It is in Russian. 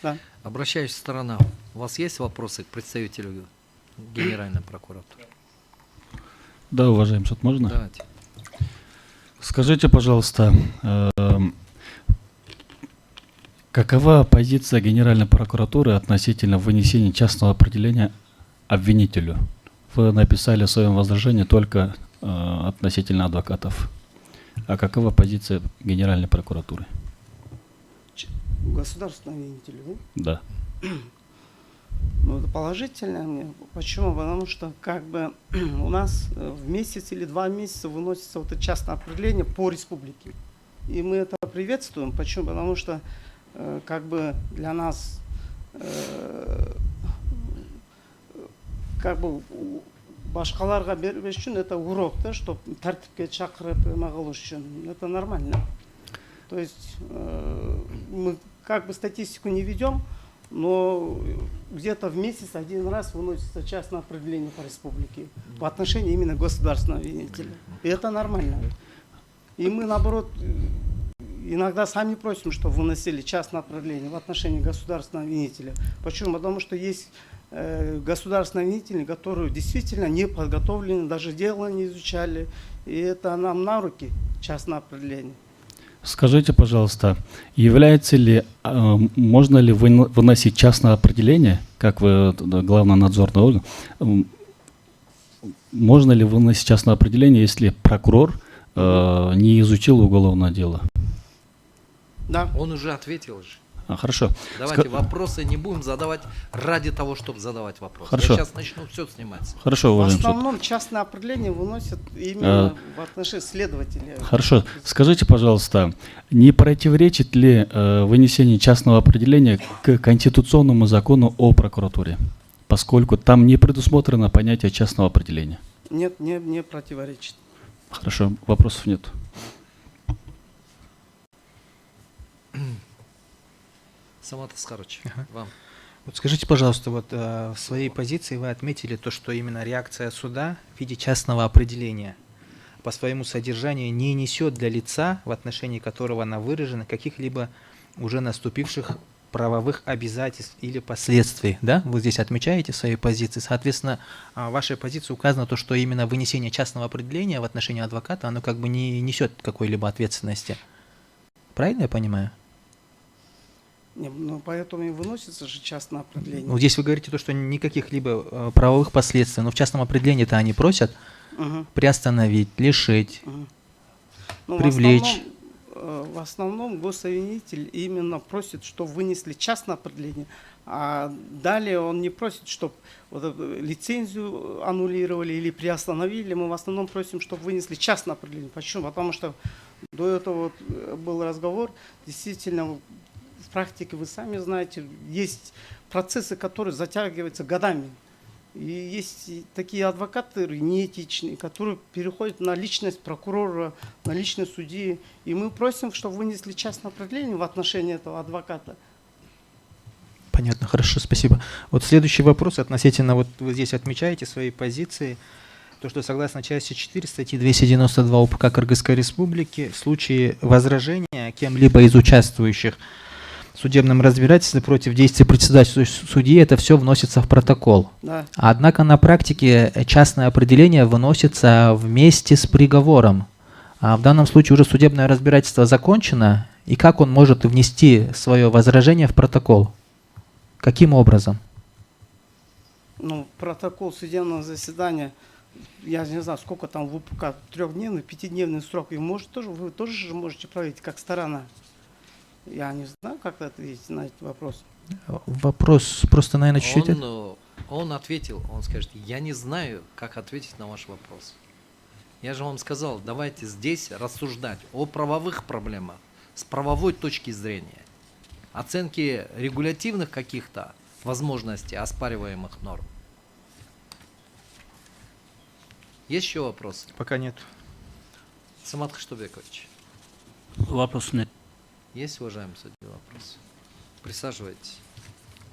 Да. Обращаюсь к сторонам. У вас есть вопросы к представителю Генеральной прокуратуры? Да, уважаемый суд, можно? Давайте. Скажите, пожалуйста, какова позиция Генеральной прокуратуры относительно вынесения частного определения обвинителю? Вы написали в своем возражении только относительно адвокатов. А какова позиция Генеральной прокуратуры? Государственного обвинителя, Да. Ну, это положительно мне. Почему? Потому что как бы у нас в месяц или 2 месяца выносится вот это частное определение по республике. И мы это приветствуем. Почему? Потому что как бы для нас как бы башкаларга бербеш үчүн это урок, да, чтобы тартипке чакырып эме кылыш үчүн. Это нормально. То есть мы как бы статистику не ведем, но где-то в месяц 1 раз выносится частное определение по республике в отношении именно государственного обвинителя. И это нормально. И мы, наоборот, иногда сами просим, чтобы выносили частное определение в отношении государственного обвинителя. Почему? Потому что есть государственные обвинители, которые действительно не подготовлены, даже дело не изучали. И это нам на руки частное определение. Скажите, пожалуйста, является ли, можно ли выносить частное определение, как вы главный надзорный орган, можно ли выносить частное определение, если прокурор не изучил уголовное дело? Да. Он уже ответил же. Хорошо. Давайте вопросы не будем задавать ради того, чтобы задавать вопросы. Хорошо. Я сейчас начну все снимать. Хорошо, В уважаемый суд. основном частное определение выносят именно в отношении следователя. Хорошо. Скажите, пожалуйста, не противоречит ли вынесение частного определения к конституционному закону о прокуратуре, поскольку там не предусмотрено понятие частного определения? Нет, не противоречит. Хорошо, вопросов нет. Самат Аскарович, вам. Вот скажите, пожалуйста, вот в своей позиции вы отметили то, что именно реакция суда в виде частного определения по своему содержанию не несет для лица, в отношении которого она выражена, каких-либо уже наступивших правовых обязательств или последствий. Да? Вы здесь отмечаете в своей позиции. Соответственно, в вашей позиции указано то, что именно вынесение частного определения в отношении адвоката, оно как бы не несет какой-либо ответственности. Правильно я понимаю? Не, ну, поэтому и выносится же частное определение. Ну, здесь вы говорите то, что никаких либо правовых последствий, но в частном определении-то они просят приостановить, лишить, Ну, привлечь. В основном гособвинитель именно просит, чтобы вынесли частное определение, а далее он не просит, чтобы вот лицензию аннулировали или приостановили. Мы в основном просим, чтобы вынесли частное определение. Почему? Потому что до этого вот был разговор, действительно, в практике, вы сами знаете, есть процессы, которые затягиваются годами. И есть такие адвокаты неэтичные, которые переходят на личность прокурора, на личность судьи. И мы просим, чтобы вынесли частное определение в отношении этого адвоката. Понятно, хорошо, спасибо. Вот следующий вопрос относительно, вот вы здесь отмечаете свои позиции, то, что согласно части 4 статьи 292 УПК Кыргызской Республики в случае возражения кем-либо из участвующих в судебном разбирательстве против действий председательствующего судьи, это все вносится в протокол. Да. Однако на практике частное определение выносится вместе с приговором. А в данном случае уже судебное разбирательство закончено, и как он может внести свое возражение в протокол? Каким образом? Ну, протокол судебного заседания, я не знаю, сколько там в УПК, 3-дневный, 5-дневный срок, и может тоже, вы тоже можете проверить как сторона. Я не знаю, как ответить на этот вопрос. Вопрос просто, наверное, чуть-чуть. Он ответил, он скажет, я не знаю, как ответить на ваш вопрос. Я же вам сказал, давайте здесь рассуждать о правовых проблемах с правовой точки зрения. Оценки регулятивных каких-то возможностей оспариваемых норм. Есть еще вопросы? Пока нет. Самат Хаштубекович. Вопросов нет. Есть, уважаемый судья, вопросы? Присаживайтесь.